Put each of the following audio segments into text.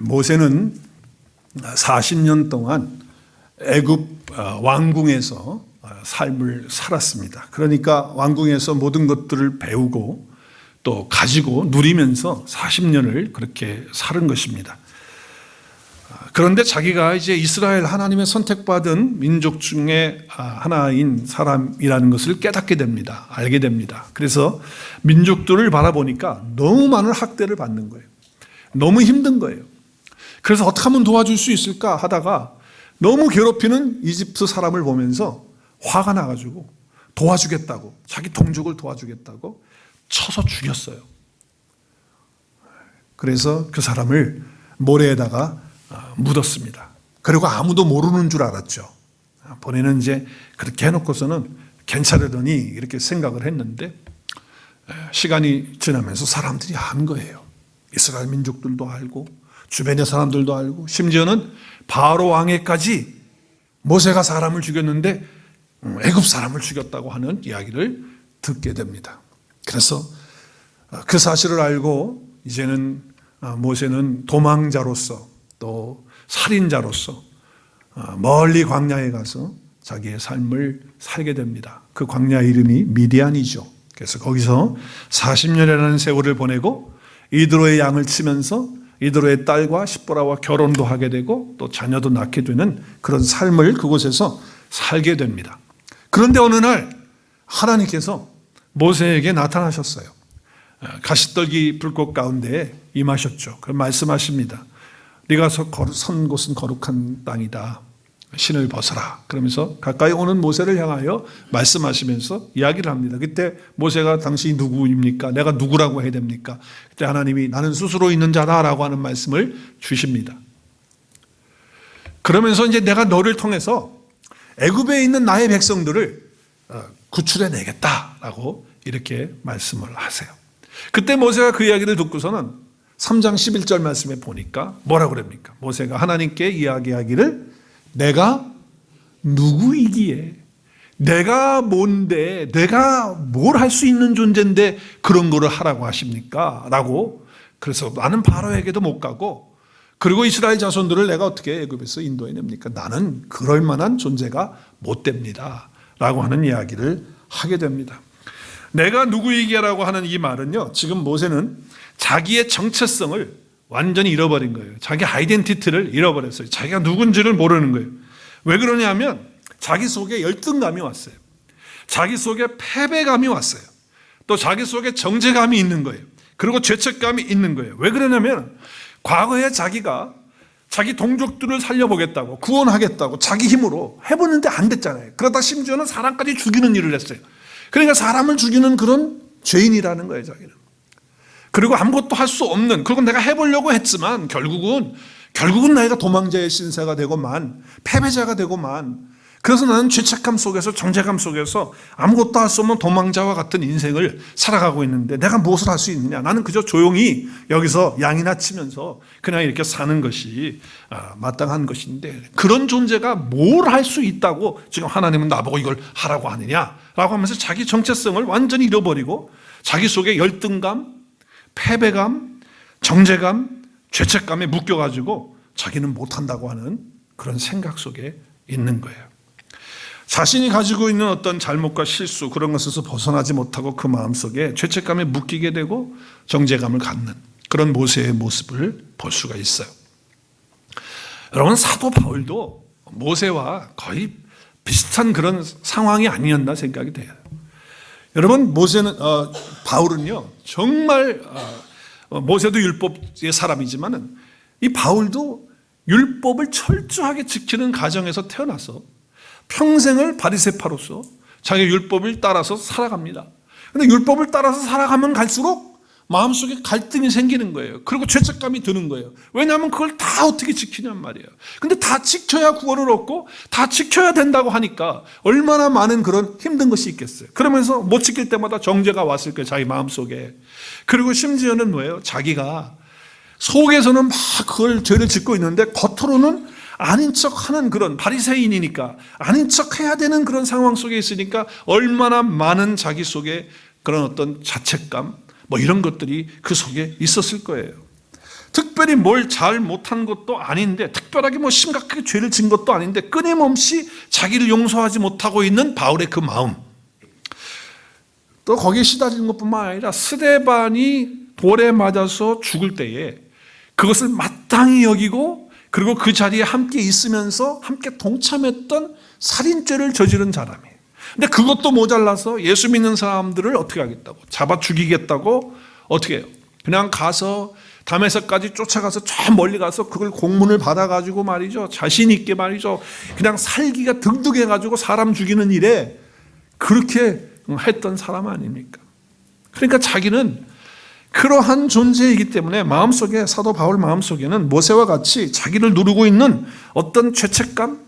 모세는 40년 동안 애굽 왕궁에서 삶을 살았습니다. 그러니까 왕궁에서 모든 것들을 배우고 또 가지고 누리면서 40년을 그렇게 사는 것입니다. 그런데 자기가 이제 이스라엘 하나님의 선택받은 민족 중에 하나인 사람이라는 것을 깨닫게 됩니다. 알게 됩니다. 그래서 민족들을 바라보니까 너무 많은 학대를 받는 거예요. 너무 힘든 거예요. 그래서 어떻게 하면 도와줄 수 있을까 하다가 너무 괴롭히는 이집트 사람을 보면서 화가 나가지고 도와주겠다고, 자기 동족을 도와주겠다고 쳐서 죽였어요. 그래서 그 사람을 모래에다가 묻었습니다. 그리고 아무도 모르는 줄 알았죠. 본인은 이제 그렇게 해놓고서는 괜찮으더니 이렇게 생각을 했는데 시간이 지나면서 사람들이 안 거예요. 이스라엘 민족들도 알고 주변의 사람들도 알고 심지어는 바로 왕에까지 모세가 사람을 죽였는데 애굽 사람을 죽였다고 하는 이야기를 듣게 됩니다. 그래서 그 사실을 알고 이제는 모세는 도망자로서 또 살인자로서 멀리 광야에 가서 자기의 삶을 살게 됩니다. 그 광야 이름이 미디안이죠. 그래서 거기서 40년이라는 세월을 보내고 이드로의 양을 치면서 이드로의 딸과 십보라와 결혼도 하게 되고 또 자녀도 낳게 되는 그런 삶을 그곳에서 살게 됩니다. 그런데 어느 날 하나님께서 모세에게 나타나셨어요. 가시떨기 불꽃 가운데 임하셨죠. 그럼 말씀하십니다. 네가 선 곳은 거룩한 땅이다. 신을 벗어라. 그러면서 가까이 오는 모세를 향하여 말씀하시면서 이야기를 합니다. 그때 모세가 당신이 누구입니까? 내가 누구라고 해야 됩니까? 그때 하나님이 나는 스스로 있는 자다라고 하는 말씀을 주십니다. 그러면서 이제 내가 너를 통해서 애굽에 있는 나의 백성들을 구출해 내겠다라고 이렇게 말씀을 하세요. 그때 모세가 그 이야기를 듣고서는 3장 11절 말씀에 보니까 뭐라고 그럽니까? 모세가 하나님께 이야기하기를 내가 누구이기에 내가 뭔데 내가 뭘 할 수 있는 존재인데 그런 거를 하라고 하십니까? 라고 그래서 나는 바로에게도 못 가고 그리고 이스라엘 자손들을 내가 어떻게 애굽에서 인도해 냅니까? 나는 그럴 만한 존재가 못 됩니다. 라고 하는 이야기를 하게 됩니다. 내가 누구이기라고 하는 이 말은요, 지금 모세는 자기의 정체성을 완전히 잃어버린 거예요. 자기 아이덴티티를 잃어버렸어요. 자기가 누군지를 모르는 거예요. 왜 그러냐면 자기 속에 열등감이 왔어요. 자기 속에 패배감이 왔어요. 또 자기 속에 정죄감이 있는 거예요. 그리고 죄책감이 있는 거예요. 왜 그러냐면 과거에 자기가 자기 동족들을 살려보겠다고 구원하겠다고 자기 힘으로 해보는데 안 됐잖아요. 그러다 심지어는 사람까지 죽이는 일을 했어요. 그러니까 사람을 죽이는 그런 죄인이라는 거예요, 자기는. 그리고 아무것도 할 수 없는, 그리고 내가 해보려고 했지만 결국은 내가 도망자의 신세가 되고만 패배자가 되고만 그래서 나는 죄책감 속에서 정죄감 속에서 아무것도 할 수 없는 도망자와 같은 인생을 살아가고 있는데 내가 무엇을 할 수 있느냐? 나는 그저 조용히 여기서 양이나 치면서 그냥 이렇게 사는 것이 마땅한 것인데 그런 존재가 뭘 할 수 있다고 지금 하나님은 나보고 이걸 하라고 하느냐라고 하면서 자기 정체성을 완전히 잃어버리고 자기 속에 열등감, 패배감, 정죄감, 죄책감에 묶여가지고 자기는 못한다고 하는 그런 생각 속에 있는 거예요. 자신이 가지고 있는 어떤 잘못과 실수 그런 것에서 벗어나지 못하고 그 마음속에 죄책감에 묶이게 되고 정죄감을 갖는 그런 모세의 모습을 볼 수가 있어요. 여러분 사도 바울도 모세와 거의 비슷한 그런 상황이 아니었나 생각이 돼요. 여러분 바울은요 정말 모세도 율법의 사람이지만은 이 바울도 율법을 철저하게 지키는 가정에서 태어나서 평생을 바리새파로서 자기 율법을 따라서 살아갑니다. 그런데 율법을 따라서 살아가면 갈수록 마음속에 갈등이 생기는 거예요. 그리고 죄책감이 드는 거예요. 왜냐하면 그걸 다 어떻게 지키냔 말이에요. 근데 다 지켜야 구원을 얻고 다 지켜야 된다고 하니까 얼마나 많은 그런 힘든 것이 있겠어요. 그러면서 못 지킬 때마다 정죄가 왔을 거예요. 자기 마음속에. 그리고 심지어는 뭐예요? 자기가 속에서는 막 그걸 죄를 짓고 있는데 겉으로는 아닌 척하는 그런 바리새인이니까 아닌 척해야 되는 그런 상황 속에 있으니까 얼마나 많은 자기 속에 그런 어떤 자책감 뭐 이런 것들이 그 속에 있었을 거예요. 특별히 뭘 잘 못한 것도 아닌데, 특별하게 뭐 심각하게 죄를 진 것도 아닌데 끊임없이 자기를 용서하지 못하고 있는 바울의 그 마음, 또 거기에 시달리는 것뿐만 아니라 스데반이 돌에 맞아서 죽을 때에 그것을 마땅히 여기고, 그리고 그 자리에 함께 있으면서 함께 동참했던 살인죄를 저지른 사람이에요. 근데 그것도 모자라서 예수 믿는 사람들을 어떻게 하겠다고, 잡아 죽이겠다고 어떻게 해요? 그냥 가서 다메섹까지 쫓아가서 저 멀리 가서 그걸 공문을 받아가지고 말이죠, 자신 있게 말이죠, 그냥 살기가 등등해가지고 사람 죽이는 일에 그렇게 했던 사람 아닙니까? 그러니까 자기는 그러한 존재이기 때문에 마음속에, 사도 바울 마음속에는 모세와 같이 자기를 누르고 있는 어떤 죄책감,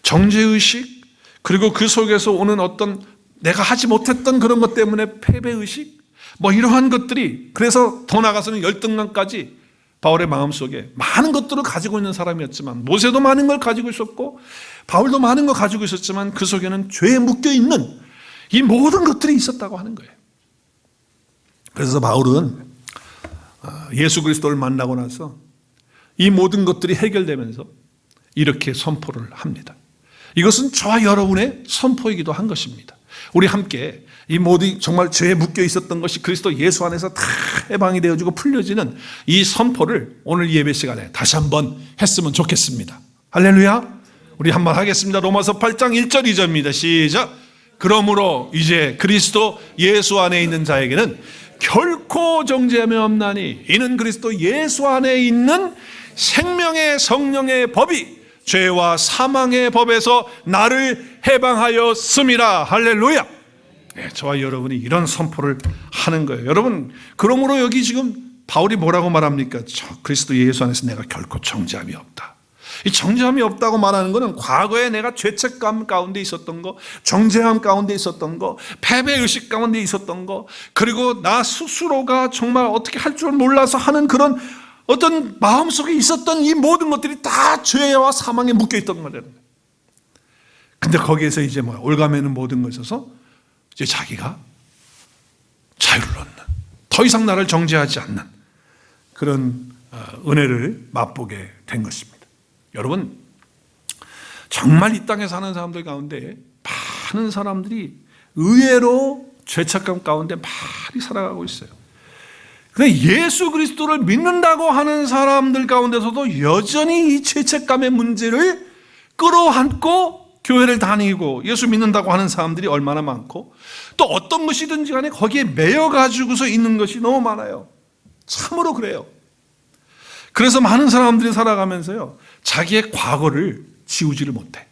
정죄의식, 그리고 그 속에서 오는 어떤 내가 하지 못했던 그런 것 때문에 패배의식, 뭐 이러한 것들이, 그래서 더 나아가서는 열등감까지 바울의 마음속에 많은 것들을 가지고 있는 사람이었지만, 모세도 많은 걸 가지고 있었고 바울도 많은 걸 가지고 있었지만 그 속에는 죄에 묶여있는 이 모든 것들이 있었다고 하는 거예요. 그래서 바울은 예수 그리스도를 만나고 나서 이 모든 것들이 해결되면서 이렇게 선포를 합니다. 이것은 저와 여러분의 선포이기도 한 것입니다. 우리 함께 이 모든 정말 죄에 묶여 있었던 것이 그리스도 예수 안에서 다 해방이 되어지고 풀려지는 이 선포를 오늘 예배 시간에 다시 한번 했으면 좋겠습니다. 할렐루야. 우리 한번 하겠습니다. 로마서 8장 1절 2절입니다. 시작. 그러므로 이제 그리스도 예수 안에 있는 자에게는 결코 정죄함이 없나니 이는 그리스도 예수 안에 있는 생명의 성령의 법이 죄와 사망의 법에서 나를 해방하였음이라. 할렐루야. 네, 저와 여러분이 이런 선포를 하는 거예요. 여러분, 그러므로 여기 지금 바울이 뭐라고 말합니까? 그리스도 예수 안에서 내가 결코 정죄함이 없다. 이 정죄함이 없다고 말하는 것은 과거에 내가 죄책감 가운데 있었던 거, 정죄함 가운데 있었던 거, 패배의식 가운데 있었던 거, 그리고 나 스스로가 정말 어떻게 할 줄 몰라서 하는 그런 어떤 마음속에 있었던 이 모든 것들이 다 죄와 사망에 묶여있던 거라는 거예요. 근데 거기에서 이제 올가매는 모든 것에서 이제 자기가 자유를 얻는, 더 이상 나를 정죄하지 않는 그런 은혜를 맛보게 된 것입니다. 여러분, 정말 이 땅에 사는 사람들 가운데 많은 사람들이 의외로 죄책감 가운데 많이 살아가고 있어요. 근데 예수 그리스도를 믿는다고 하는 사람들 가운데서도 여전히 이 죄책감의 문제를 끌어안고 교회를 다니고 예수 믿는다고 하는 사람들이 얼마나 많고, 또 어떤 것이든지 간에 거기에 매여가지고서 있는 것이 너무 많아요. 참으로 그래요. 그래서 많은 사람들이 살아가면서요, 자기의 과거를 지우지를 못해.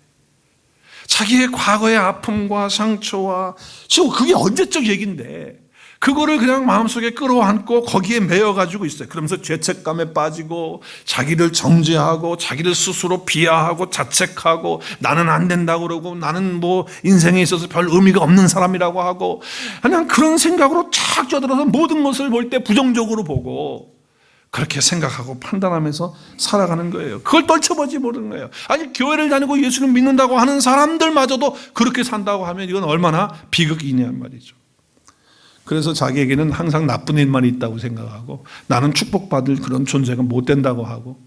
자기의 과거의 아픔과 상처와, 지금 그게 언제적 얘기인데 그거를 그냥 마음속에 끌어안고 거기에 매여가지고 있어요. 그러면서 죄책감에 빠지고 자기를 정죄하고 자기를 스스로 비하하고 자책하고 나는 안 된다고 그러고 나는 뭐 인생에 있어서 별 의미가 없는 사람이라고 하고, 그냥 그런 생각으로 착 쪄들어서 모든 것을 볼 때 부정적으로 보고 그렇게 생각하고 판단하면서 살아가는 거예요. 그걸 떨쳐보지 모르는 거예요. 아니, 교회를 다니고 예수를 믿는다고 하는 사람들마저도 그렇게 산다고 하면 이건 얼마나 비극이냐는 말이죠. 그래서 자기에게는 항상 나쁜 일만 있다고 생각하고 나는 축복받을 그런 존재가 못 된다고 하고,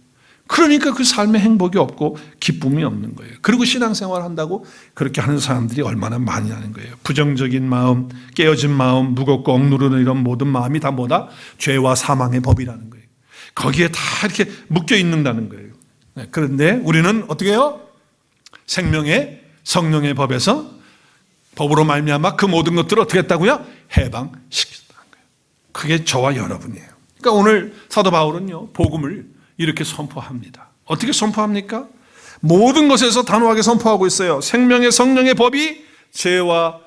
그러니까 그 삶의 행복이 없고 기쁨이 없는 거예요. 그리고 신앙생활 한다고 그렇게 하는 사람들이 얼마나 많이 하는 거예요. 부정적인 마음, 깨어진 마음, 무겁고 억누르는 이런 모든 마음이 다 뭐다? 죄와 사망의 법이라는 거예요. 거기에 다 이렇게 묶여 있는다는 거예요. 그런데 우리는 어떻게 해요? 생명의 성령의 법에서, 법으로 말미암아 그 모든 것들을 어떻게 했다고요? 해방시켰다는 거예요. 그게 저와 여러분이에요. 그러니까 오늘 사도 바울은요, 복음을 이렇게 선포합니다. 어떻게 선포합니까? 모든 것에서 단호하게 선포하고 있어요. 생명의 성령의 법이 죄와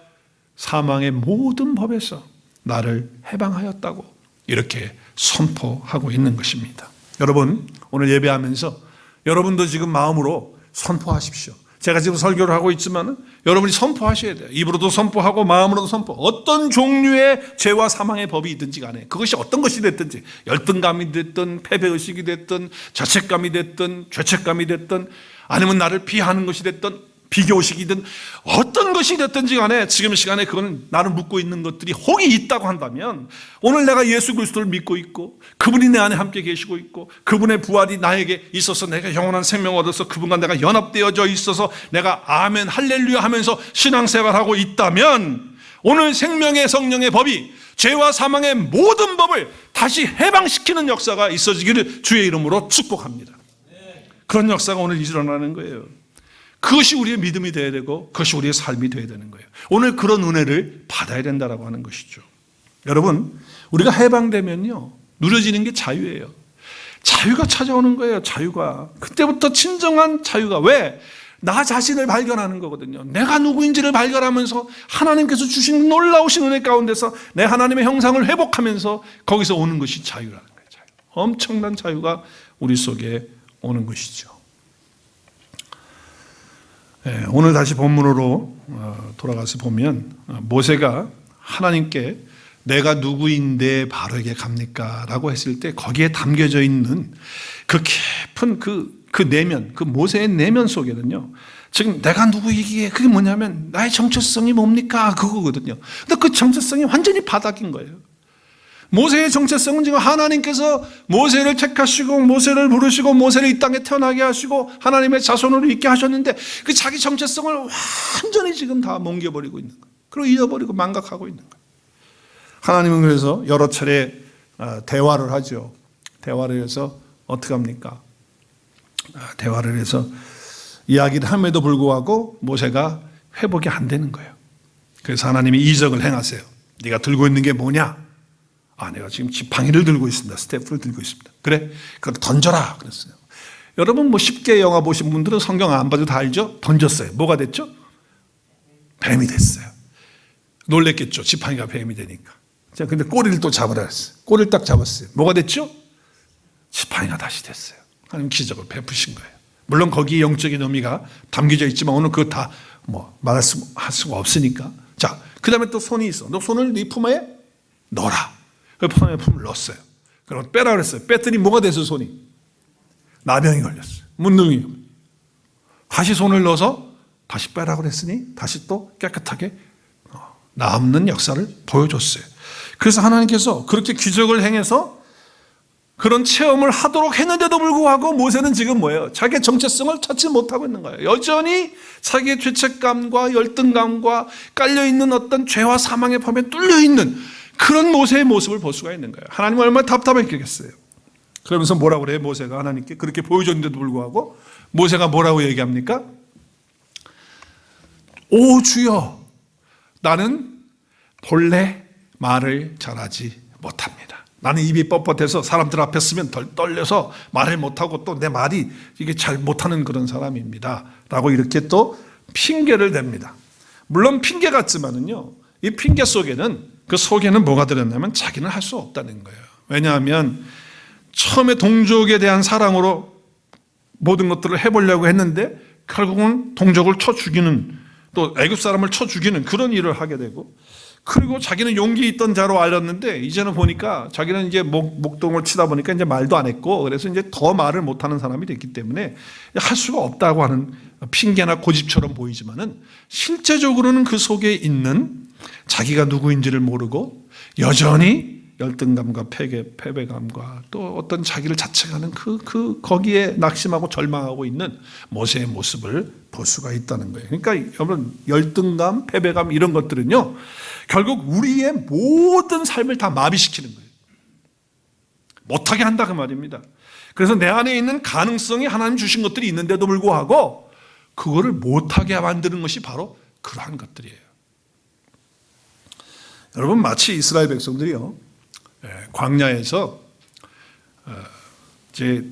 사망의 모든 법에서 나를 해방하였다고 이렇게 선포하고 있는 것입니다. 여러분, 오늘 예배하면서 여러분도 지금 마음으로 선포하십시오. 제가 지금 설교를 하고 있지만 여러분이 선포하셔야 돼요. 입으로도 선포하고 마음으로도 선포. 어떤 종류의 죄와 사망의 법이 있든지 간에, 그것이 어떤 것이 됐든지, 열등감이 됐든 패배의식이 됐든 자책감이 됐든 죄책감이 됐든 아니면 나를 비하는 것이 됐든 비교식이든 어떤 것이 됐든지 간에 지금 시간에 그건 나를 묻고 있는 것들이 혹이 있다고 한다면, 오늘 내가 예수 그리스도를 믿고 있고 그분이 내 안에 함께 계시고 있고 그분의 부활이 나에게 있어서 내가 영원한 생명을 얻어서 그분과 내가 연합되어져 있어서 내가 아멘 할렐루야 하면서 신앙생활하고 있다면, 오늘 생명의 성령의 법이 죄와 사망의 모든 법을 다시 해방시키는 역사가 있어지기를 주의 이름으로 축복합니다. 그런 역사가 오늘 일어나는 거예요. 그것이 우리의 믿음이 되어야 되고 그것이 우리의 삶이 되어야 되는 거예요. 오늘 그런 은혜를 받아야 된다라고 하는 것이죠. 여러분, 우리가 해방되면요, 누려지는 게 자유예요. 자유가 찾아오는 거예요. 자유가. 그때부터 진정한 자유가. 왜? 나 자신을 발견하는 거거든요. 내가 누구인지를 발견하면서 하나님께서 주신 놀라우신 은혜 가운데서 내 하나님의 형상을 회복하면서 거기서 오는 것이 자유라는 거예요. 자유. 엄청난 자유가 우리 속에 오는 것이죠. 네, 오늘 다시 본문으로 돌아가서 보면, 모세가 하나님께 내가 누구인데 바로에게 갑니까? 라고 했을 때 거기에 담겨져 있는 그 깊은 그 내면, 그 모세의 내면 속에는요, 지금 내가 누구이기에 그게 뭐냐면 나의 정체성이 뭡니까? 그거거든요. 근데 그 정체성이 완전히 바닥인 거예요. 모세의 정체성은 지금 하나님께서 모세를 택하시고 모세를 부르시고 모세를 이 땅에 태어나게 하시고 하나님의 자손으로 있게 하셨는데, 그 자기 정체성을 완전히 지금 다 뭉개버리고 있는 거예요. 그리고 잃어버리고 망각하고 있는 거예요. 하나님은 그래서 여러 차례 대화를 하죠. 대화를 해서 어떻게 합니까? 대화를 해서 이야기를 함에도 불구하고 모세가 회복이 안 되는 거예요. 그래서 하나님이 이적을 행하세요. 네가 들고 있는 게 뭐냐? 내가 지금 지팡이를 들고 있습니다. 스태프를 들고 있습니다. 그래? 그걸 던져라 그랬어요. 여러분, 쉽게 영화 보신 분들은 성경 안 봐도 다 알죠? 던졌어요. 뭐가 됐죠? 뱀이 됐어요. 놀랬겠죠. 지팡이가 뱀이 되니까. 자, 근데 꼬리를 또 잡으라 했어요. 꼬리를 딱 잡았어요. 뭐가 됐죠? 지팡이가 다시 됐어요. 하나님 기적을 베푸신 거예요. 물론 거기에 영적인 의미가 담겨져 있지만 오늘 그거 다 말할 수가 없으니까. 자, 그 다음에 또 손이 있어. 너 손을 네 품에 넣어라. 그 손에 품을 넣었어요. 그럼 빼라 그랬어요. 뺐더니 뭐가 됐어요? 손이 나병이 걸렸어요. 문둥이. 다시 손을 넣어서 다시 빼라고 그랬으니 다시 또 깨끗하게 남는 역사를 보여줬어요. 그래서 하나님께서 그렇게 기적을 행해서 그런 체험을 하도록 했는데도 불구하고 모세는 지금 뭐예요? 자기의 정체성을 찾지 못하고 있는 거예요. 여전히 자기의 죄책감과 열등감과 깔려있는 어떤 죄와 사망의 범에 뚫려있는 그런 모세의 모습을 볼 수가 있는 거예요. 하나님은 얼마나 답답했겠어요. 그러면서 뭐라고 그래요? 모세가 하나님께 그렇게 보여줬는데도 불구하고 모세가 뭐라고 얘기합니까? 오 주여, 나는 본래 말을 잘하지 못합니다. 나는 입이 뻣뻣해서 사람들 앞에 서면 덜 떨려서 말을 못하고 또 내 말이 이게 잘 못하는 그런 사람입니다. 라고 이렇게 또 핑계를 댑니다. 물론 핑계 같지만은요, 이 핑계 속에는 그 속에는 뭐가 들었냐면 자기는 할 수 없다는 거예요. 왜냐하면 처음에 동족에 대한 사랑으로 모든 것들을 해보려고 했는데 결국은 동족을 쳐 죽이는, 또 애굽 사람을 쳐 죽이는 그런 일을 하게 되고, 그리고 자기는 용기 있던 자로 알았는데 이제는 보니까 자기는 이제 목동을 치다 보니까 이제 말도 안 했고, 그래서 이제 더 말을 못하는 사람이 됐기 때문에 할 수가 없다고 하는 핑계나 고집처럼 보이지만은 실제적으로는 그 속에 있는 자기가 누구인지를 모르고 여전히 열등감과 패배감과 또 어떤 자기를 자책하는 거기에 낙심하고 절망하고 있는 모세의 모습을 볼 수가 있다는 거예요. 그러니까 여러분, 열등감, 패배감 이런 것들은요, 결국 우리의 모든 삶을 다 마비시키는 거예요. 못하게 한다 그 말입니다. 그래서 내 안에 있는 가능성이 하나님 주신 것들이 있는데도 불구하고 그거를 못하게 만드는 것이 바로 그러한 것들이에요. 여러분, 마치 이스라엘 백성들이요, 광야에서 이제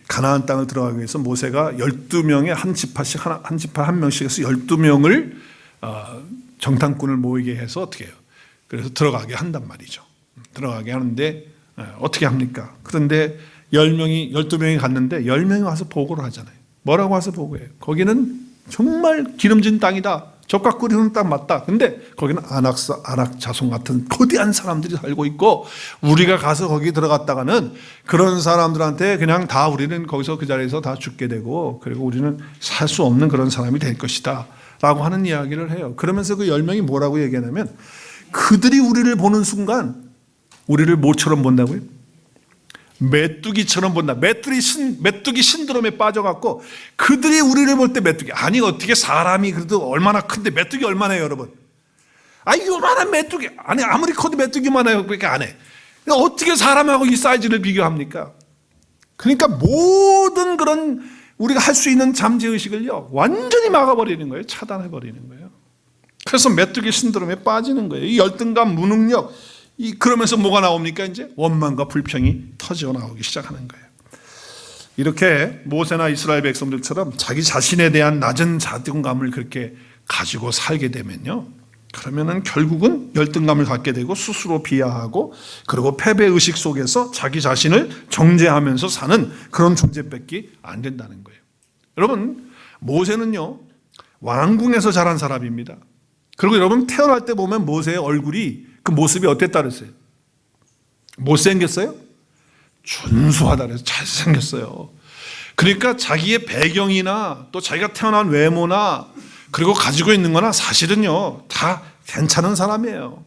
가나안 땅을 들어가기 위해서 모세가 12명의 한 지파 한 명씩 해서 12명을 정탐꾼을 모이게 해서 어떻게 해요? 그래서 들어가게 한단 말이죠. 들어가게 하는데 어떻게 합니까? 그런데 12명이 갔는데 10명이 와서 보고를 하잖아요. 뭐라고 와서 보고해요? 거기는 정말 기름진 땅이다. 적과 꿀이는 딱 맞다. 근데 거기는 아낙 자손 같은 거대한 사람들이 살고 있고, 우리가 가서 거기 들어갔다가는 그런 사람들한테 그냥 다 우리는 거기서 그 자리에서 다 죽게 되고, 그리고 우리는 살 수 없는 그런 사람이 될 것이다 라고 하는 이야기를 해요. 그러면서 그 10명이 뭐라고 얘기하냐면, 그들이 우리를 보는 순간 우리를 뭐처럼 본다고요? 메뚜기처럼 본다. 메뚜기 신드롬에 빠져갖고 그들이 우리를 볼 때 메뚜기. 아니 어떻게 사람이 그래도 얼마나 큰데 메뚜기 얼마나 해요 여러분? 아니 요만한 메뚜기. 아니 아무리 커도 메뚜기만 해요. 그렇게 안 해. 어떻게 사람하고 이 사이즈를 비교합니까? 그러니까 모든 그런 우리가 할 수 있는 잠재의식을요 완전히 막아버리는 거예요. 차단해버리는 거예요. 그래서 메뚜기 신드롬에 빠지는 거예요. 이 열등감, 무능력, 그러면서 뭐가 나옵니까? 이제 원망과 불평이 터져 나오기 시작하는 거예요. 이렇게 모세나 이스라엘 백성들처럼 자기 자신에 대한 낮은 자존감을 그렇게 가지고 살게 되면요, 그러면은 결국은 열등감을 갖게 되고 스스로 비하하고, 그리고 패배의식 속에서 자기 자신을 정죄하면서 사는 그런 존재밖에 안 된다는 거예요. 여러분, 모세는요 왕궁에서 자란 사람입니다. 그리고 여러분 태어날 때 보면 모세의 얼굴이 그 모습이 어땠다 그랬어요? 못생겼어요? 준수하다 그래서 잘생겼어요. 그러니까 자기의 배경이나 또 자기가 태어난 외모나 그리고 가지고 있는 거나 사실은요 다 괜찮은 사람이에요.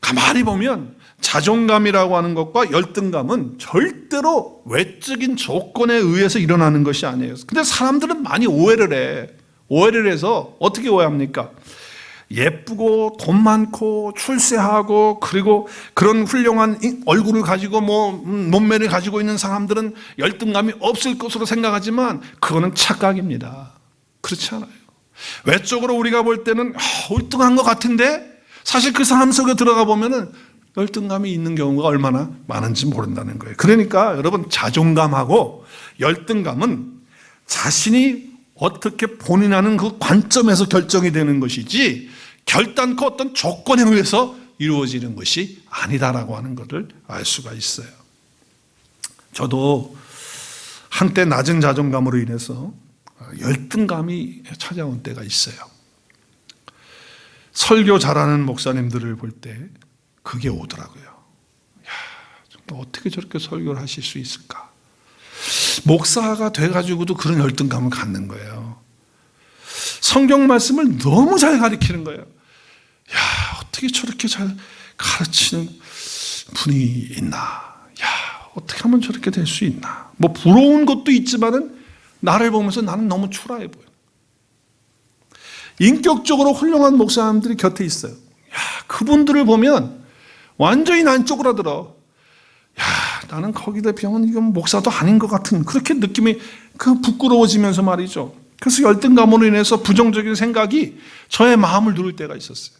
가만히 보면 자존감이라고 하는 것과 열등감은 절대로 외적인 조건에 의해서 일어나는 것이 아니에요. 근데 사람들은 많이 오해를 해. 오해를 해서 어떻게 오해합니까? 예쁘고 돈 많고 출세하고 그리고 그런 훌륭한 얼굴을 가지고 몸매를 가지고 있는 사람들은 열등감이 없을 것으로 생각하지만 그거는 착각입니다. 그렇지 않아요. 외적으로 우리가 볼 때는 월등한 것 같은데 사실 그 사람 속에 들어가 보면은 열등감이 있는 경우가 얼마나 많은지 모른다는 거예요. 그러니까 여러분, 자존감하고 열등감은 자신이 어떻게 본인하는 그 관점에서 결정이 되는 것이지 결단코 어떤 조건에 의해서 이루어지는 것이 아니다라고 하는 것을 알 수가 있어요. 저도 한때 낮은 자존감으로 인해서 열등감이 찾아온 때가 있어요. 설교 잘하는 목사님들을 볼 때 그게 오더라고요. 어떻게 저렇게 설교를 하실 수 있을까? 목사가 돼가지고도 그런 열등감을 갖는 거예요. 성경 말씀을 너무 잘 가르치는 거예요. 어떻게 저렇게 잘 가르치는 분이 있나? 어떻게 하면 저렇게 될 수 있나? 부러운 것도 있지만은 나를 보면서 나는 너무 초라해 보여. 인격적으로 훌륭한 목사님들이 곁에 있어요. 그분들을 보면 완전히 난 쪼그라들어. 나는 거기다 비하면 이건 목사도 아닌 것 같은 그렇게 느낌이 부끄러워지면서 말이죠. 그래서 열등감으로 인해서 부정적인 생각이 저의 마음을 누를 때가 있었어요.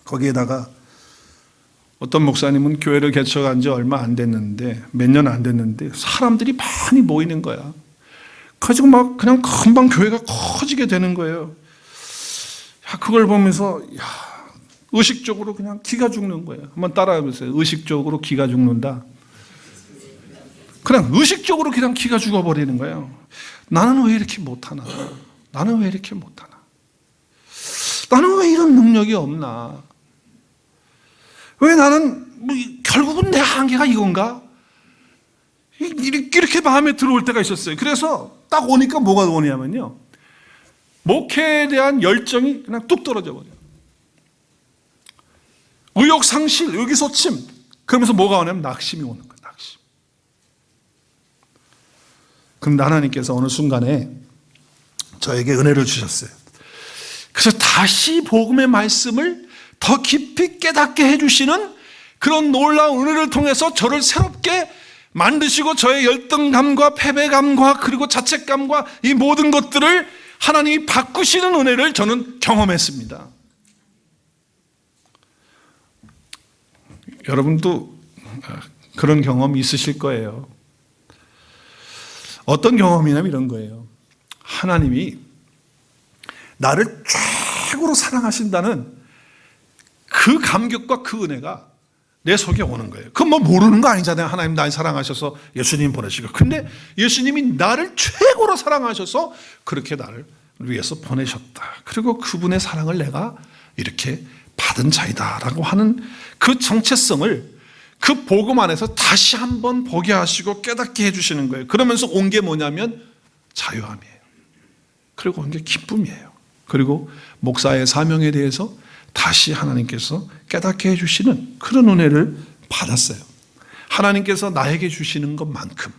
거기에다가 어떤 목사님은 교회를 개척한 지 얼마 안 됐는데, 몇 년 안 됐는데 사람들이 많이 모이는 거야. 그래서 그냥 금방 교회가 커지게 되는 거예요. 그걸 보면서 의식적으로 그냥 기가 죽는 거예요. 한번 따라해보세요. 의식적으로 기가 죽는다. 그냥 의식적으로 그냥 기가 죽어버리는 거예요. 나는 왜 이렇게 못하나? 나는 왜 이렇게 못하나? 나는 왜 이런 능력이 없나? 왜 나는 결국은 내 한계가 이건가? 이렇게 마음에 들어올 때가 있었어요. 그래서 딱 오니까 뭐가 오냐면요, 목회에 대한 열정이 그냥 뚝 떨어져 버려요. 의욕상실, 의기소침. 그러면서 뭐가 오냐면 낙심이 오는 거예요. 낙심. 그런데 하나님께서 어느 순간에 저에게 은혜를 주셨어요. 그래서 다시 복음의 말씀을 더 깊이 깨닫게 해주시는 그런 놀라운 은혜를 통해서 저를 새롭게 만드시고 저의 열등감과 패배감과 그리고 자책감과 이 모든 것들을 하나님이 바꾸시는 은혜를 저는 경험했습니다. 여러분도 그런 경험이 있으실 거예요. 어떤 경험이냐면 이런 거예요. 하나님이 나를 최고로 사랑하신다는 그 감격과 그 은혜가 내 속에 오는 거예요. 그건 모르는 거 아니잖아요. 하나님 날 사랑하셔서 예수님 보내시고. 근데 예수님이 나를 최고로 사랑하셔서 그렇게 나를 위해서 보내셨다. 그리고 그분의 사랑을 내가 이렇게 받은 자이다라고 하는 그 정체성을 그 복음 안에서 다시 한번 보게 하시고 깨닫게 해주시는 거예요. 그러면서 온 게 뭐냐면 자유함이에요. 그리고 온 게 기쁨이에요. 그리고 목사의 사명에 대해서 다시 하나님께서 깨닫게 해주시는 그런 은혜를 받았어요. 하나님께서 나에게 주시는 것만큼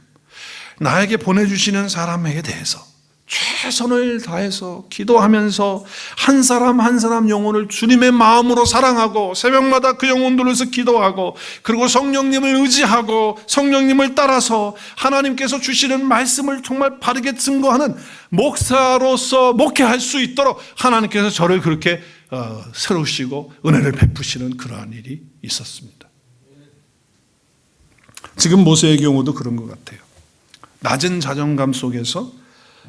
나에게 보내주시는 사람에 대해서 최선을 다해서 기도하면서 한 사람 한 사람 영혼을 주님의 마음으로 사랑하고 새벽마다 그 영혼들을 위해서 기도하고 그리고 성령님을 의지하고 성령님을 따라서 하나님께서 주시는 말씀을 정말 바르게 증거하는 목사로서 목회할 수 있도록 하나님께서 저를 그렇게 세우시고 은혜를 베푸시는 그러한 일이 있었습니다. 지금 모세의 경우도 그런 것 같아요. 낮은 자존감 속에서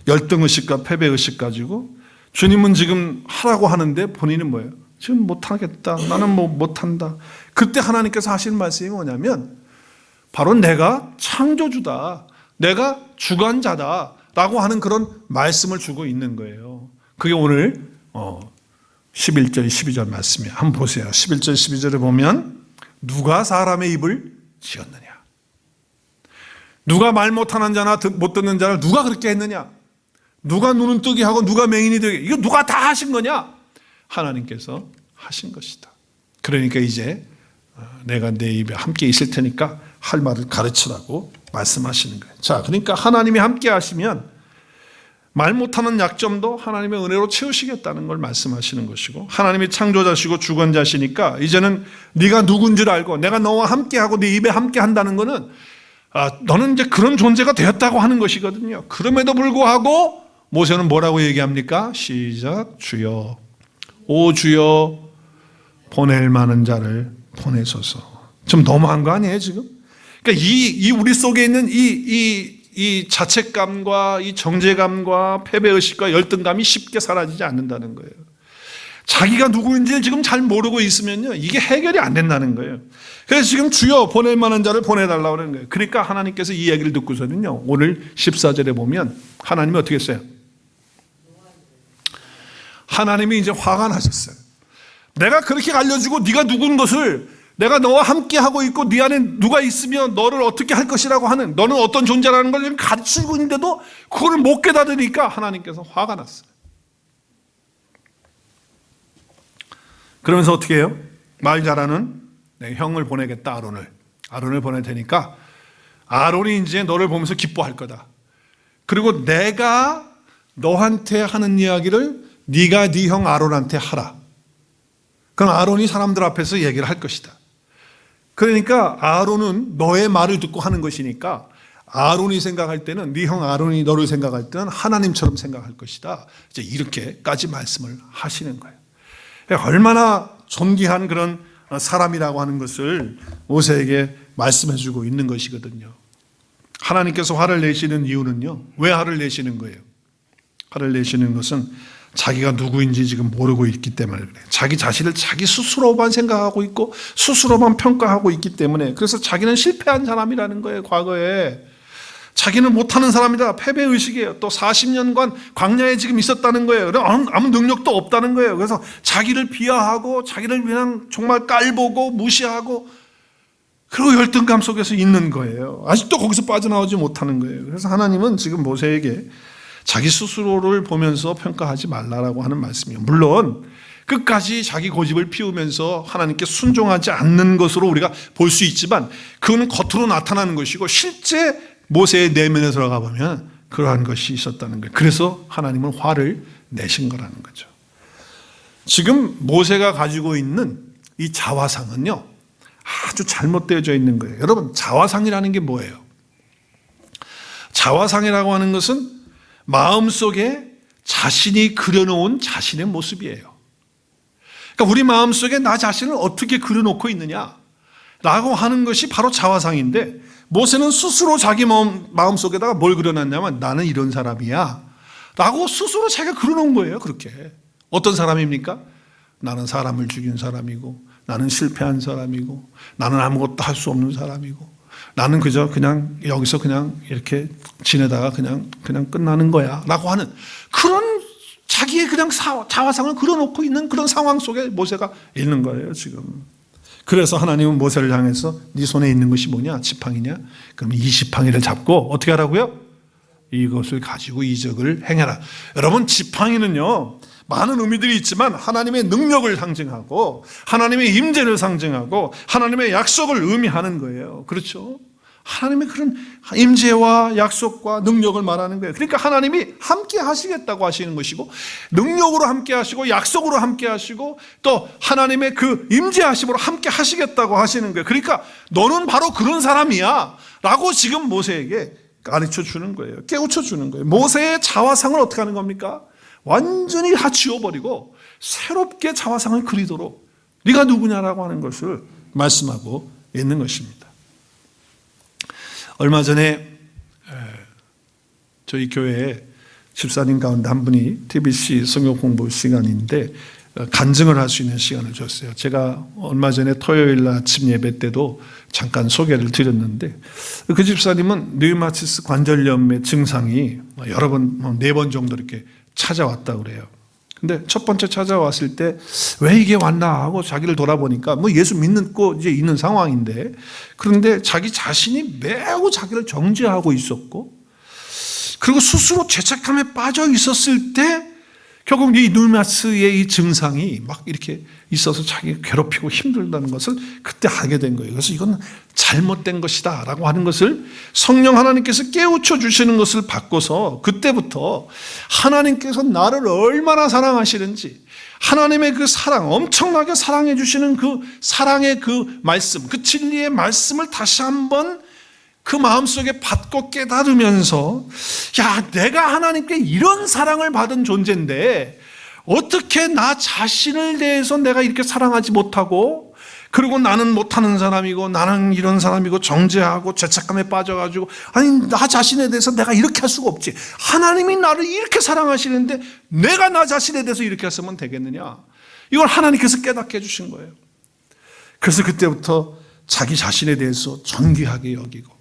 열등의식과 패배의식 가지고 주님은 지금 하라고 하는데 본인은 뭐예요? 지금 못하겠다. 나는 못한다. 그때 하나님께서 하시는 말씀이 뭐냐면 바로 내가 창조주다. 내가 주관자다. 라고 하는 그런 말씀을 주고 있는 거예요. 그게 오늘 11절, 12절 말씀이에요. 한번 보세요. 11절, 12절에 보면 누가 사람의 입을 지었느냐? 누가 말 못하는 자나 못 듣는 자를 누가 그렇게 했느냐? 누가 눈은 뜨게 하고 누가 맹인이 되게 이거 누가 다 하신 거냐? 하나님께서 하신 것이다. 그러니까 이제 내가 내 입에 함께 있을 테니까 할 말을 가르치라고 말씀하시는 거예요. 자, 그러니까 하나님이 함께 하시면 말 못하는 약점도 하나님의 은혜로 채우시겠다는 걸 말씀하시는 것이고 하나님이 창조자시고 주관자시니까 이제는 네가 누군지를 알고 내가 너와 함께하고 네 입에 함께 한다는 거는 너는 이제 그런 존재가 되었다고 하는 것이거든요. 그럼에도 불구하고 모세는 뭐라고 얘기합니까? 시작. 주여, 오 주여, 보낼 만한 자를 보내소서. 좀 너무한 거 아니에요 지금? 그러니까 이 우리 속에 있는 이 자책감과 이 정죄감과 패배의식과 열등감이 쉽게 사라지지 않는다는 거예요. 자기가 누구인지 지금 잘 모르고 있으면요 이게 해결이 안 된다는 거예요. 그래서 지금 주여 보낼 만한 자를 보내달라고 하는 거예요. 그러니까 하나님께서 이 얘기를 듣고서는요 오늘 14절에 보면 하나님이 어떻게 했어요? 하나님이 이제 화가 나셨어요. 내가 그렇게 알려주고 네가 누군 것을 내가 너와 함께 하고 있고 네 안에 누가 있으면 너를 어떻게 할 것이라고 하는 너는 어떤 존재라는 걸 가르치고 있는데도 그걸 못 깨닫으니까 하나님께서 화가 났어요. 그러면서 어떻게 해요? 말 잘하는 내 형을 보내겠다. 아론을 보낼 테니까 아론이 이제 너를 보면서 기뻐할 거다. 그리고 내가 너한테 하는 이야기를 네가 네 형 아론한테 하라. 그럼 아론이 사람들 앞에서 얘기를 할 것이다. 그러니까 아론은 너의 말을 듣고 하는 것이니까 아론이 생각할 때는 네 형 아론이 너를 생각할 때는 하나님처럼 생각할 것이다. 이제 이렇게까지 말씀을 하시는 거예요. 얼마나 존귀한 그런 사람이라고 하는 것을 모세에게 말씀해주고 있는 것이거든요. 하나님께서 화를 내시는 이유는요. 왜 화를 내시는 거예요? 화를 내시는 것은 자기가 누구인지 지금 모르고 있기 때문에 그래요. 자기 자신을 자기 스스로만 생각하고 있고 스스로만 평가하고 있기 때문에 그래서 자기는 실패한 사람이라는 거예요. 과거에 자기는 못하는 사람이다. 패배의식이에요. 또 40년간 광야에 지금 있었다는 거예요. 아무 능력도 없다는 거예요. 그래서 자기를 비하하고 자기를 그냥 정말 깔보고 무시하고 그리고 열등감 속에서 있는 거예요. 아직도 거기서 빠져나오지 못하는 거예요. 그래서 하나님은 지금 모세에게 자기 스스로를 보면서 평가하지 말라라고 하는 말씀이에요. 물론 끝까지 자기 고집을 피우면서 하나님께 순종하지 않는 것으로 우리가 볼 수 있지만 그거는 겉으로 나타나는 것이고 실제 모세의 내면에 들어가 보면 그러한 것이 있었다는 거예요. 그래서 하나님은 화를 내신 거라는 거죠. 지금 모세가 가지고 있는 이 자화상은요 아주 잘못되어져 있는 거예요. 여러분 자화상이라는 게 뭐예요? 자화상이라고 하는 것은 마음속에 자신이 그려놓은 자신의 모습이에요. 그러니까 우리 마음속에 나 자신을 어떻게 그려놓고 있느냐라고 하는 것이 바로 자화상인데 모세는 스스로 자기 마음속에다가 뭘 그려놨냐면 나는 이런 사람이야 라고 스스로 자기가 그려놓은 거예요. 그렇게 어떤 사람입니까? 나는 사람을 죽인 사람이고 나는 실패한 사람이고 나는 아무것도 할 수 없는 사람이고 나는 그냥 여기서 그냥 이렇게 지내다가 그냥 끝나는 거야 라고 하는 그런 자기의 그냥 자화상을 그려놓고 있는 그런 상황 속에 모세가 있는 거예요, 지금. 그래서 하나님은 모세를 향해서 네 손에 있는 것이 뭐냐? 지팡이냐? 그럼 이 지팡이를 잡고 어떻게 하라고요? 이것을 가지고 이적을 행해라. 여러분, 지팡이는요, 많은 의미들이 있지만 하나님의 능력을 상징하고 하나님의 임재를 상징하고 하나님의 약속을 의미하는 거예요. 그렇죠? 하나님의 그런 임재와 약속과 능력을 말하는 거예요. 그러니까 하나님이 함께 하시겠다고 하시는 것이고, 능력으로 함께 하시고 약속으로 함께 하시고 또 하나님의 그 임재하심으로 함께 하시겠다고 하시는 거예요. 그러니까 너는 바로 그런 사람이야 라고 지금 모세에게 가르쳐 주는 거예요. 깨우쳐 주는 거예요. 모세의 자화상을 어떻게 하는 겁니까? 완전히 다 지워버리고 새롭게 자화상을 그리도록 네가 누구냐라고 하는 것을 말씀하고 있는 것입니다. 얼마 전에 저희 교회에 집사님 가운데 한 분이 TBC 성경 공부 시간인데 간증을 할 수 있는 시간을 줬어요. 제가 얼마 전에 토요일 아침 예배 때도 잠깐 소개를 드렸는데, 그 집사님은 류마티스 관절염의 증상이 여러 번, 4번 정도 이렇게 찾아왔다고 그래요. 근데 첫 번째 찾아왔을 때 왜 이게 왔나 하고 자기를 돌아보니까 뭐 예수 믿고 이제 있는 상황인데, 그런데 자기 자신이 매우 자기를 정죄하고 있었고, 그리고 스스로 죄책감에 빠져 있었을 때 결국 이 류마티스의 이 증상이 막 이렇게 있어서 자기가 괴롭히고 힘들다는 것을 그때 알게 된 거예요. 그래서 이건 잘못된 것이다 라고 하는 것을 성령 하나님께서 깨우쳐 주시는 것을 받고서 그때부터 하나님께서 나를 얼마나 사랑하시는지, 하나님의 그 사랑, 엄청나게 사랑해 주시는 그 사랑의 그 말씀, 그 진리의 말씀을 다시 한번 그 마음속에 받고 깨달으면서, 야, 내가 하나님께 이런 사랑을 받은 존재인데 어떻게 나 자신을 대해서 내가 이렇게 사랑하지 못하고, 그리고 나는 못하는 사람이고 나는 이런 사람이고 정죄하고 죄책감에 빠져가지고, 아니 나 자신에 대해서 내가 이렇게 할 수가 없지, 하나님이 나를 이렇게 사랑하시는데 내가 나 자신에 대해서 이렇게 했으면 되겠느냐, 이걸 하나님께서 깨닫게 해주신 거예요. 그래서 그때부터 자기 자신에 대해서 존귀하게 여기고,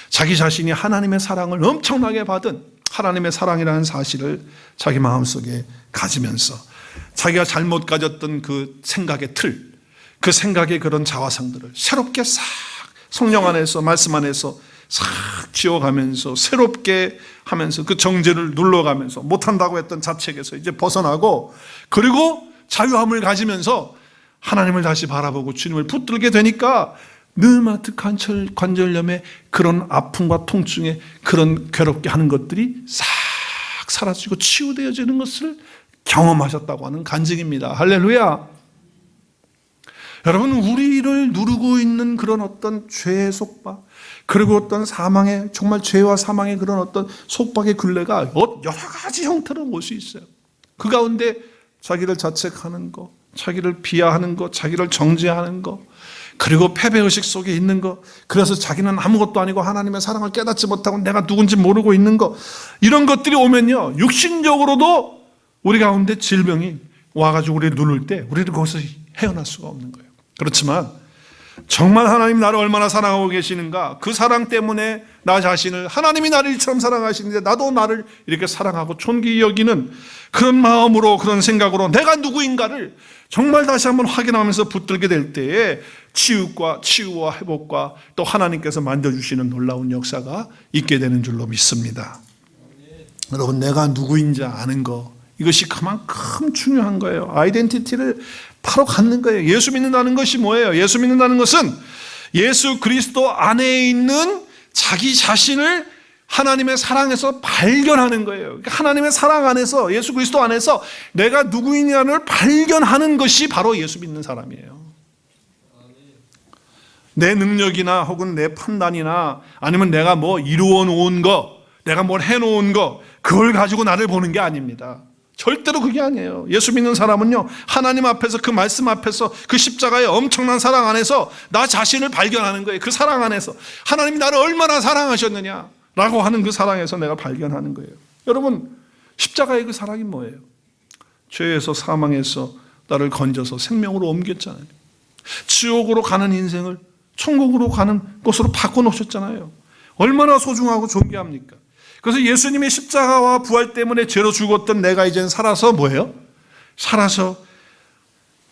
자기 자신이 하나님의 사랑을 엄청나게 받은 하나님의 사랑이라는 사실을 자기 마음속에 가지면서 자기가 잘못 가졌던 그 생각의 틀, 그 생각의 그런 자화상들을 새롭게 싹 성령 안에서, 말씀 안에서 싹 지워가면서 새롭게 하면서 그 정죄를 눌러가면서 못한다고 했던 자책에서 이제 벗어나고, 그리고 자유함을 가지면서 하나님을 다시 바라보고 주님을 붙들게 되니까 르마트 관절염의 그런 아픔과 통증에 그런 괴롭게 하는 것들이 싹 사라지고 치유되어지는 것을 경험하셨다고 하는 간증입니다. 할렐루야. 여러분, 우리를 누르고 있는 그런 어떤 죄의 속박, 그리고 어떤 사망의, 정말 죄와 사망의 그런 어떤 속박의 굴레가 여러 가지 형태로 올 수 있어요. 그 가운데 자기를 자책하는 것, 자기를 비하하는 것, 자기를 정죄하는 것, 그리고 패배의식 속에 있는 것, 그래서 자기는 아무것도 아니고 하나님의 사랑을 깨닫지 못하고 내가 누군지 모르고 있는 것, 이런 것들이 오면요, 육신적으로도 우리 가운데 질병이 와가지고 우리를 누를 때 우리는 거기서 헤어날 수가 없는 거예요. 그렇지만 정말 하나님 나를 얼마나 사랑하고 계시는가, 그 사랑 때문에 나 자신을, 하나님이 나를 이처럼 사랑하시는데 나도 나를 이렇게 사랑하고 존귀히 여기는 그런 마음으로, 그런 생각으로 내가 누구인가를 정말 다시 한번 확인하면서 붙들게 될 때에 치유와 회복과 또 하나님께서 만져주시는 놀라운 역사가 있게 되는 줄로 믿습니다. 여러분, 내가 누구인지 아는 거, 이것이 그만큼 중요한 거예요. 아이덴티티를 바로 갖는 거예요. 예수 믿는다는 것이 뭐예요? 예수 믿는다는 것은 예수 그리스도 안에 있는 자기 자신을 하나님의 사랑에서 발견하는 거예요. 그러니까 하나님의 사랑 안에서, 예수 그리스도 안에서 내가 누구이냐를 발견하는 것이 바로 예수 믿는 사람이에요. 내 능력이나 혹은 내 판단이나 아니면 내가 뭐 이루어 놓은 거, 내가 뭘 해놓은 거, 그걸 가지고 나를 보는 게 아닙니다. 절대로 그게 아니에요. 예수 믿는 사람은요, 하나님 앞에서, 그 말씀 앞에서, 그 십자가의 엄청난 사랑 안에서 나 자신을 발견하는 거예요. 그 사랑 안에서 하나님이 나를 얼마나 사랑하셨느냐 라고 하는 그 사랑에서 내가 발견하는 거예요. 여러분, 십자가의 그 사랑이 뭐예요? 죄에서, 사망에서 나를 건져서 생명으로 옮겼잖아요. 지옥으로 가는 인생을 천국으로 가는 곳으로 바꿔놓으셨잖아요. 얼마나 소중하고 존귀합니까? 그래서 예수님의 십자가와 부활 때문에 죄로 죽었던 내가 이제는 살아서 뭐예요? 살아서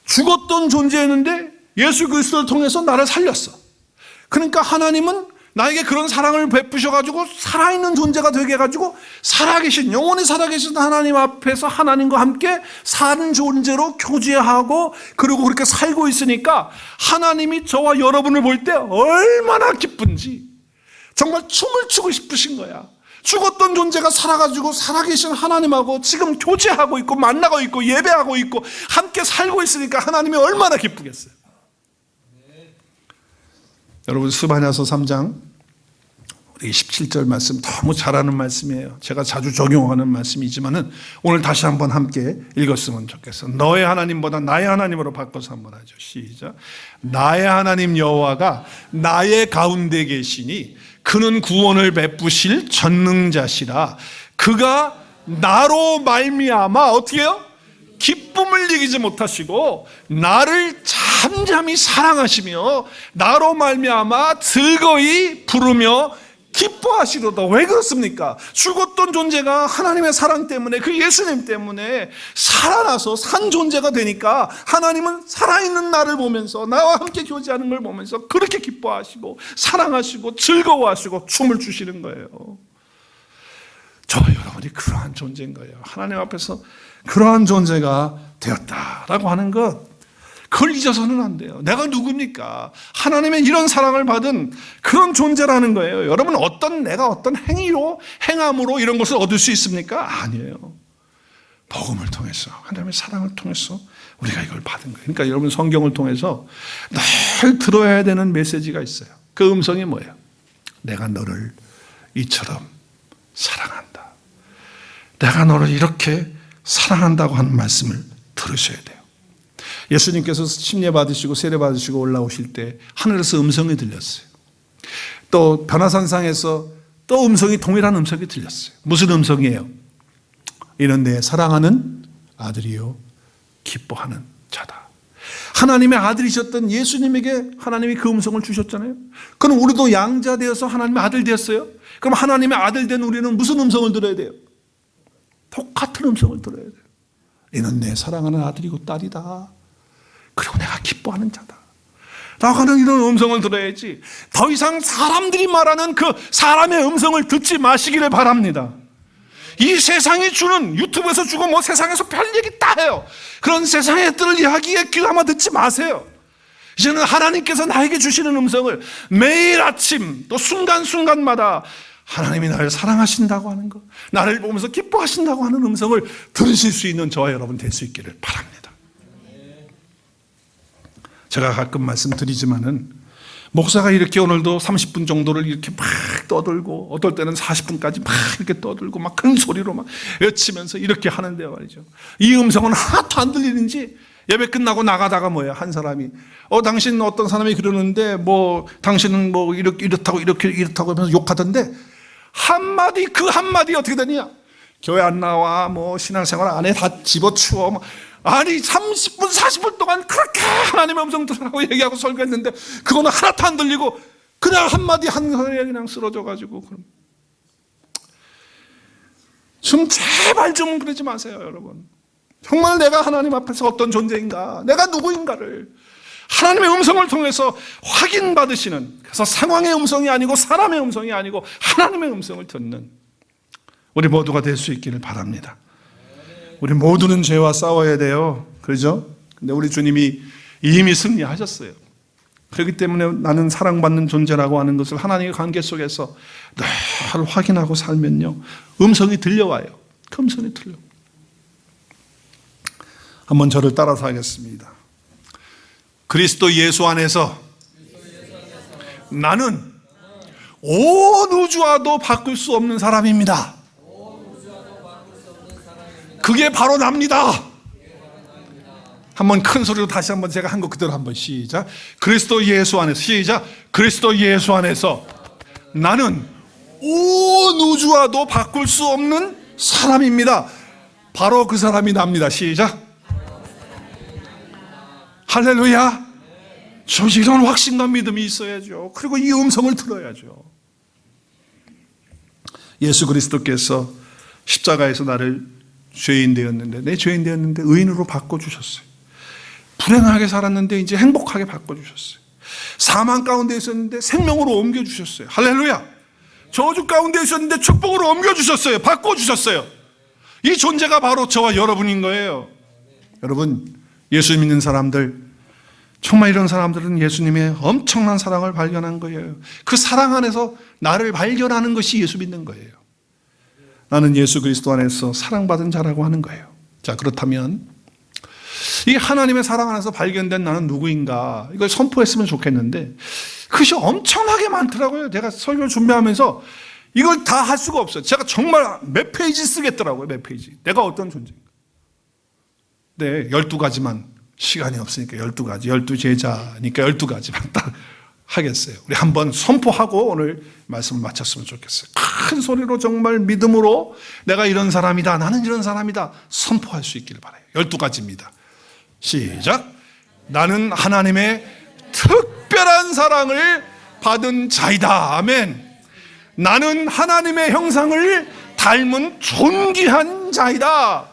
죽었던 존재였는데 예수 그리스도를 통해서 나를 살렸어. 그러니까 하나님은 나에게 그런 사랑을 베푸셔가지고 살아있는 존재가 되게 해가지고 살아계신, 영원히 살아계신 하나님 앞에서 하나님과 함께 사는 존재로 교제하고 그리고 그렇게 살고 있으니까 하나님이 저와 여러분을 볼 때 얼마나 기쁜지 정말 춤을 추고 싶으신 거야. 죽었던 존재가 살아가지고 살아계신 하나님하고 지금 교제하고 있고 만나고 있고 예배하고 있고 함께 살고 있으니까 하나님이 얼마나 기쁘겠어요. 여러분 스바냐서 3장 우리 17절 말씀 너무 잘하는 말씀이에요. 제가 자주 적용하는 말씀이지만은 오늘 다시 한번 함께 읽었으면 좋겠어요. 너의 하나님보다 나의 하나님으로 바꿔서 한번 하죠. 시작. 나의 하나님 여호와가 나의 가운데 계시니 그는 구원을 베푸실 전능자시라. 그가 나로 말미암아 어떻게 해요? 기쁨을 이기지 못하시고 나를 잠잠히 사랑하시며 나로 말미암아 즐거이 부르며 기뻐하시로다. 왜 그렇습니까? 죽었던 존재가 하나님의 사랑 때문에 그 예수님 때문에 살아나서 산 존재가 되니까 하나님은 살아있는 나를 보면서 나와 함께 교제하는 걸 보면서 그렇게 기뻐하시고 사랑하시고 즐거워하시고 춤을 추시는 거예요. 저 여러분이 그러한 존재인 거예요. 하나님 앞에서 그러한 존재가 되었다라고 하는 것, 그걸 잊어서는 안 돼요. 내가 누굽니까? 하나님의 이런 사랑을 받은 그런 존재라는 거예요. 여러분 내가 어떤 행위로 행함으로 이런 것을 얻을 수 있습니까? 아니에요. 복음을 통해서 하나님의 사랑을 통해서 우리가 이걸 받은 거예요. 그러니까 여러분 성경을 통해서 늘 들어야 되는 메시지가 있어요. 그 음성이 뭐예요? 내가 너를 이처럼 사랑한다. 내가 너를 이렇게 사랑한다고 하는 말씀을 들으셔야 돼요. 예수님께서 침례 받으시고 세례 받으시고 올라오실 때 하늘에서 음성이 들렸어요. 또 변화산상에서 또 음성이 동일한 음성이 들렸어요. 무슨 음성이에요? 이는 내 사랑하는 아들이요 기뻐하는 자다. 하나님의 아들이셨던 예수님에게 하나님이 그 음성을 주셨잖아요. 그럼 우리도 양자 되어서 하나님의 아들 되었어요. 그럼 하나님의 아들 된 우리는 무슨 음성을 들어야 돼요? 똑같은 음성을 들어야 돼요. 이는 내 사랑하는 아들이고 딸이다. 그리고 내가 기뻐하는 자다. 라고 하는 이런 음성을 들어야지 더 이상 사람들이 말하는 그 사람의 음성을 듣지 마시기를 바랍니다. 이 세상이 주는 유튜브에서 주고 뭐 세상에서 별 얘기 다 해요. 그런 세상에 뜰 이야기에 귀 감아 듣지 마세요. 이제는 하나님께서 나에게 주시는 음성을 매일 아침 또 순간순간마다 하나님이 나를 사랑하신다고 하는 것, 나를 보면서 기뻐하신다고 하는 음성을 들으실 수 있는 저와 여러분 될 수 있기를 바랍니다. 제가 가끔 말씀드리지만은 목사가 이렇게 오늘도 30분 정도를 이렇게 막 떠들고 어떨 때는 40분까지 막 이렇게 떠들고 막 큰 소리로 막 외치면서 이렇게 하는데요 말이죠. 이 음성은 하나도 안 들리는지 예배 끝나고 나가다가 뭐예요? 한 사람이 당신 어떤 사람이 그러는데 뭐 당신은 뭐 이렇다고 이렇다고 하면서 욕하던데 한마디 그 한마디 어떻게 되냐? 교회 안 나와 뭐 신앙생활 안 해 다 집어치워 아니 30분 40분 동안 그렇게 하나님의 음성 들으라고 얘기하고 설교했는데 그거는 하나도 안 들리고 그냥 한마디 한 소리에 그냥 쓰러져가지고 좀 제발 좀 그러지 마세요 여러분. 정말 내가 하나님 앞에서 어떤 존재인가, 내가 누구인가를 하나님의 음성을 통해서 확인받으시는, 그래서 상황의 음성이 아니고 사람의 음성이 아니고 하나님의 음성을 듣는 우리 모두가 될 수 있기를 바랍니다. 우리 모두는 죄와 싸워야 돼요. 그렇죠? 근데 우리 주님이 이미 승리하셨어요. 그렇기 때문에 나는 사랑받는 존재라고 하는 것을 하나님의 관계 속에서 늘 확인하고 살면요, 음성이 들려와요. 그 음성이 들려. 한번 저를 따라서 하겠습니다. 그리스도 예수 안에서 나는 온 우주와도 바꿀 수 없는 사람입니다. 그게 바로 납니다. 한번 큰 소리로 다시 한번 제가 한 거 그대로 한번 시작. 그리스도 예수 안에서 시작. 그리스도 예수 안에서 나는 온 우주와도 바꿀 수 없는 사람입니다. 바로 그 사람이 납니다. 시작. 할렐루야. 저 이런 확신과 믿음이 있어야죠. 그리고 이 음성을 들어야죠. 예수 그리스도께서 십자가에서 나를 죄인 되었는데, 내 죄인 되었는데 의인으로 바꿔주셨어요. 불행하게 살았는데 이제 행복하게 바꿔주셨어요. 사망 가운데 있었는데 생명으로 옮겨주셨어요. 할렐루야. 저주 가운데 있었는데 축복으로 옮겨주셨어요. 바꿔주셨어요. 이 존재가 바로 저와 여러분인 거예요. 여러분, 예수 믿는 사람들, 정말 이런 사람들은 예수님의 엄청난 사랑을 발견한 거예요. 그 사랑 안에서 나를 발견하는 것이 예수 믿는 거예요. 나는 예수 그리스도 안에서 사랑받은 자라고 하는 거예요. 자, 그렇다면 이 하나님의 사랑 안에서 발견된 나는 누구인가, 이걸 선포했으면 좋겠는데 그것이 엄청나게 많더라고요. 제가 설교를 준비하면서 이걸 다 할 수가 없어요. 제가 정말 몇 페이지 쓰겠더라고요. 몇 페이지. 내가 어떤 존재인가. 네, 12가지만, 시간이 없으니까 12가지, 12제자니까 12가지만 딱 하겠어요. 우리 한번 선포하고 오늘 말씀을 마쳤으면 좋겠어요. 큰 소리로 정말 믿음으로 내가 이런 사람이다, 나는 이런 사람이다 선포할 수 있기를 바라요. 12가지입니다. 시작. 나는 하나님의 특별한 사랑을 받은 자이다. 아멘. 나는 하나님의 형상을 닮은 존귀한 자이다.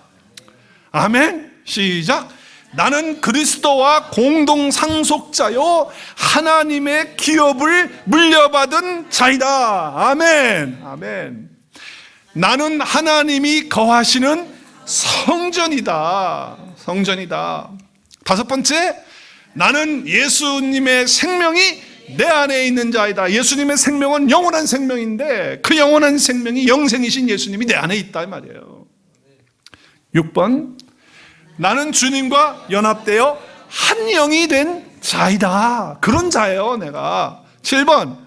아멘. 시작. 나는 그리스도와 공동 상속자요 하나님의 기업을 물려받은 자이다. 아멘. 아멘. 나는 하나님이 거하시는 성전이다. 성전이다. 5번째, 나는 예수님의 생명이 내 안에 있는 자이다. 예수님의 생명은 영원한 생명인데 그 영원한 생명이 영생이신 예수님이 내 안에 있다 이 말이에요. 6번, 나는 주님과 연합되어 한 영이 된 자이다. 그런 자예요, 내가. 7번,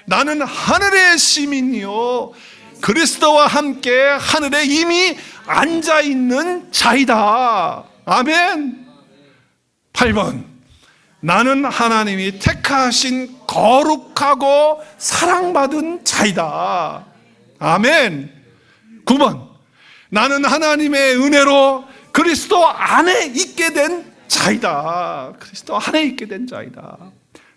나는 하늘의 시민이요 그리스도와 함께 하늘에 이미 앉아있는 자이다. 아멘. 8번, 나는 하나님이 택하신 거룩하고 사랑받은 자이다. 아멘. 9번, 나는 하나님의 은혜로 그리스도 안에 있게 된 자이다. 그리스도 안에 있게 된 자이다.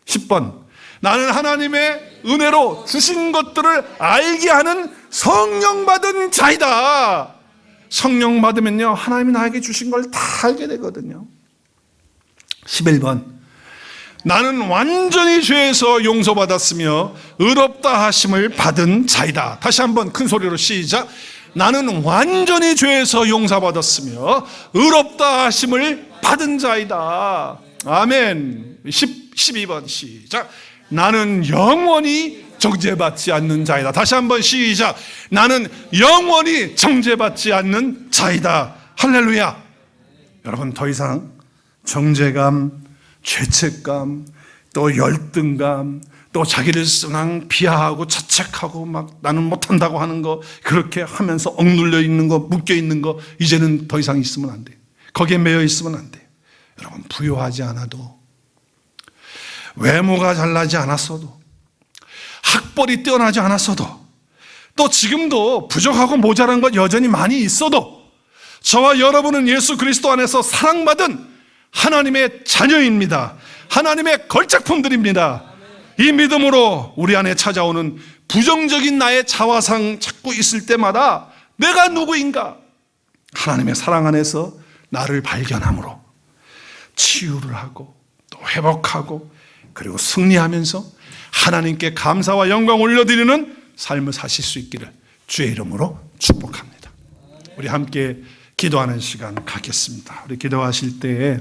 10번, 나는 하나님의 은혜로 주신 것들을 알게 하는 성령 받은 자이다. 성령 받으면요, 하나님이 나에게 주신 걸 다 알게 되거든요. 11번, 나는 완전히 죄에서 용서받았으며 의롭다 하심을 받은 자이다. 다시 한번 큰 소리로 시작. 나는 완전히 죄에서 용서받았으며 의롭다 하심을 받은 자이다. 아멘. 12번 시작. 나는 영원히 정죄받지 않는 자이다. 다시 한번 시작. 나는 영원히 정죄받지 않는 자이다. 할렐루야. 여러분, 더 이상 정죄감, 죄책감, 또 열등감, 또 자기를 그냥 비하하고 자책하고 막 나는 못한다고 하는 거, 그렇게 하면서 억눌려 있는 거, 묶여 있는 거 이제는 더 이상 있으면 안 돼. 거기에 매여 있으면 안 돼. 여러분, 부유하지 않아도, 외모가 잘나지 않았어도, 학벌이 뛰어나지 않았어도, 또 지금도 부족하고 모자란 것 여전히 많이 있어도 저와 여러분은 예수 그리스도 안에서 사랑받은 하나님의 자녀입니다. 하나님의 걸작품들입니다. 이 믿음으로 우리 안에 찾아오는 부정적인 나의 자화상 찾고 있을 때마다 내가 누구인가? 하나님의 사랑 안에서 나를 발견함으로 치유를 하고 또 회복하고 그리고 승리하면서 하나님께 감사와 영광 올려드리는 삶을 사실 수 있기를 주의 이름으로 축복합니다. 우리 함께 기도하는 시간 갖겠습니다. 우리 기도하실 때에